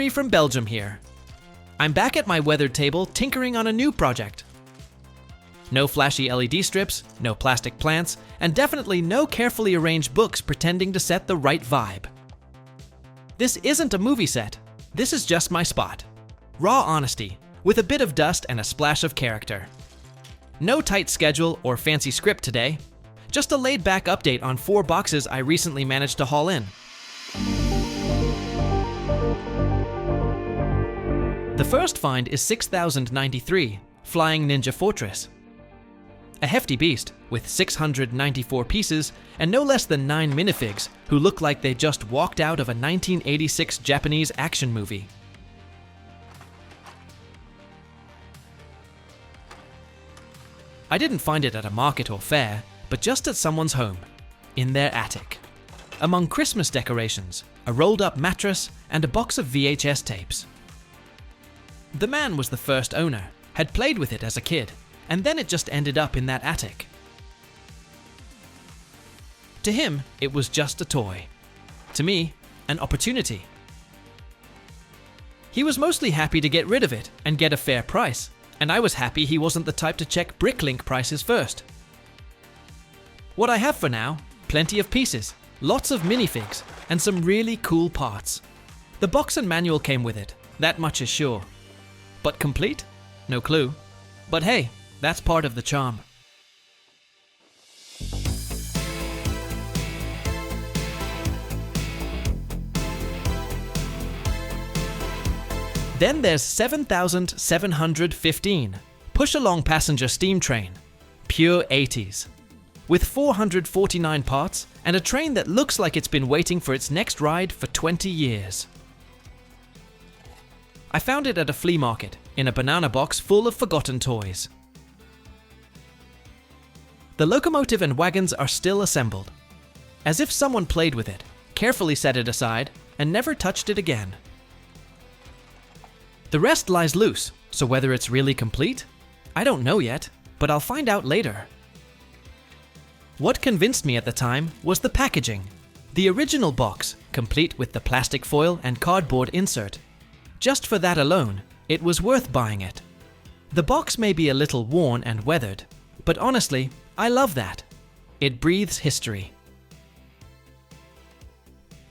Henry from Belgium here. I'm back at my weathered table tinkering on a new project. No flashy LED strips, no plastic plants, and definitely no carefully arranged books pretending to set the right vibe. This isn't a movie set. This is just my spot. Raw honesty, with a bit of dust and a splash of character. No tight schedule or fancy script today. Just a laid-back update on 4 boxes I recently managed to haul in. The first find is 6093, Flying Ninja Fortress. A hefty beast with 694 pieces and no less than 9 minifigs who look like they just walked out of a 1986 Japanese action movie. I didn't find it at a market or fair, but just at someone's home, in their attic. Among Christmas decorations, a rolled-up mattress, and a box of VHS tapes. The man was the first owner, had played with it as a kid, and then it just ended up in that attic. To him, it was just a toy. To me, an opportunity. He was mostly happy to get rid of it and get a fair price, and I was happy he wasn't the type to check Bricklink prices first. What I have for now, plenty of pieces, lots of minifigs, and some really cool parts. The box and manual came with it, that much is sure. But complete? No clue. But hey, that's part of the charm. Then there's 7715, push-along passenger steam train, pure 80s. With 449 parts and a train that looks like it's been waiting for its next ride for 20 years. I found it at a flea market, in a banana box full of forgotten toys. The locomotive and wagons are still assembled, as if someone played with it, carefully set it aside, and never touched it again. The rest lies loose, so whether it's really complete? I don't know yet, but I'll find out later. What convinced me at the time was the packaging. The original box, complete with the plastic foil and cardboard insert. Just for that alone, it was worth buying it. The box may be a little worn and weathered, but honestly, I love that. It breathes history.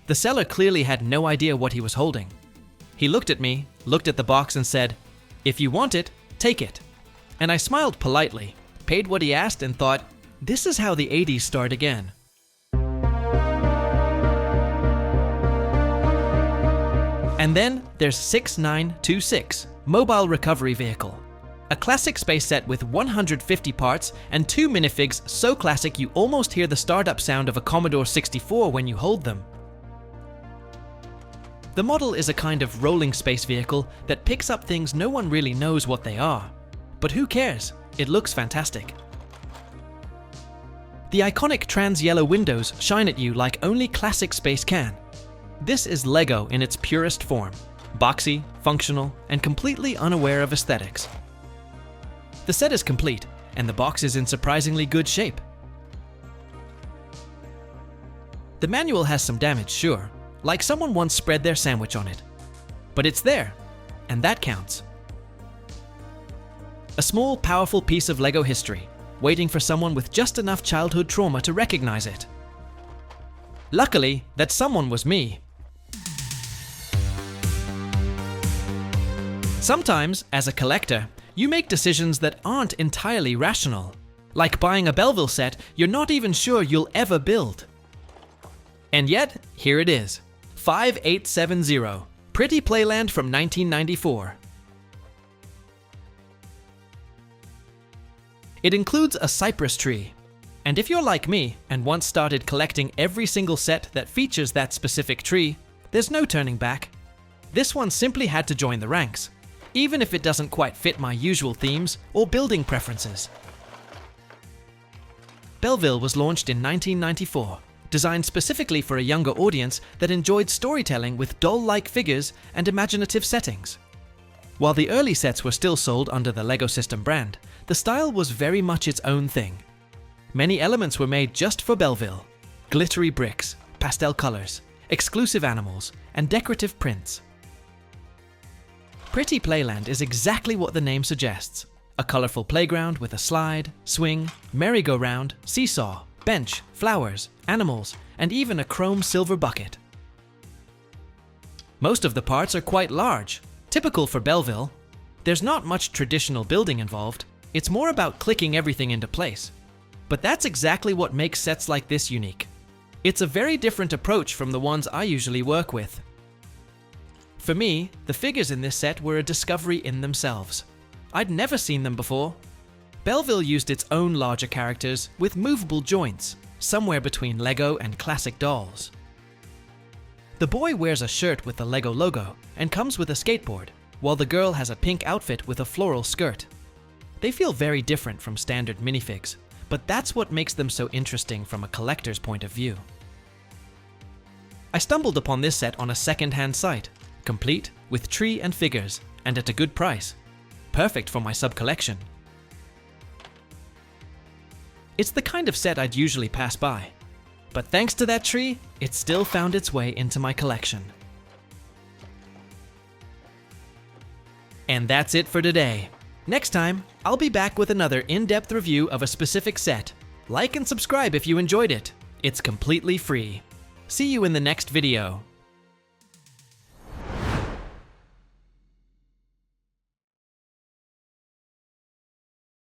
The seller clearly had no idea what he was holding. He looked at me, looked at the box and said, "If you want it, take it." And I smiled politely, paid what he asked and thought, this is how the 80s start again. And then there's 6926, Mobile Recovery Vehicle. A classic space set with 150 parts and 2 minifigs so classic you almost hear the startup sound of a Commodore 64 when you hold them. The model is a kind of rolling space vehicle that picks up things no one really knows what they are. But who cares? It looks fantastic. The iconic trans-yellow windows shine at you like only classic space can. This is Lego in its purest form, boxy, functional, and completely unaware of aesthetics. The set is complete, and the box is in surprisingly good shape. The manual has some damage, sure, like someone once spread their sandwich on it. But it's there, and that counts. A small, powerful piece of Lego history, waiting for someone with just enough childhood trauma to recognize it. Luckily, that someone was me. Sometimes, as a collector, you make decisions that aren't entirely rational. Like buying a Belville set you're not even sure you'll ever build. And yet, here it is. 5870, Pretty Playland from 1994. It includes a cypress tree. And if you're like me and once started collecting every single set that features that specific tree, there's no turning back. This one simply had to join the ranks, even if it doesn't quite fit my usual themes or building preferences. Belville was launched in 1994, designed specifically for a younger audience that enjoyed storytelling with doll-like figures and imaginative settings. While the early sets were still sold under the LEGO System brand, the style was very much its own thing. Many elements were made just for Belville: glittery bricks, pastel colors, exclusive animals, and decorative prints. Pretty Playland is exactly what the name suggests. A colorful playground with a slide, swing, merry-go-round, seesaw, bench, flowers, animals, and even a chrome silver bucket. Most of the parts are quite large, typical for Belville. There's not much traditional building involved. It's more about clicking everything into place. But that's exactly what makes sets like this unique. It's a very different approach from the ones I usually work with. For me, the figures in this set were a discovery in themselves. I'd never seen them before. Belville used its own larger characters with movable joints, somewhere between Lego and classic dolls. The boy wears a shirt with the Lego logo and comes with a skateboard, while the girl has a pink outfit with a floral skirt. They feel very different from standard minifigs, but that's what makes them so interesting from a collector's point of view. I stumbled upon this set on a second-hand site, complete with tree and figures, and at a good price. Perfect for my sub-collection. It's the kind of set I'd usually pass by, but thanks to that tree, it still found its way into my collection. And that's it for today. Next time, I'll be back with another in-depth review of a specific set. Like and subscribe if you enjoyed it. It's completely free. See you in the next video.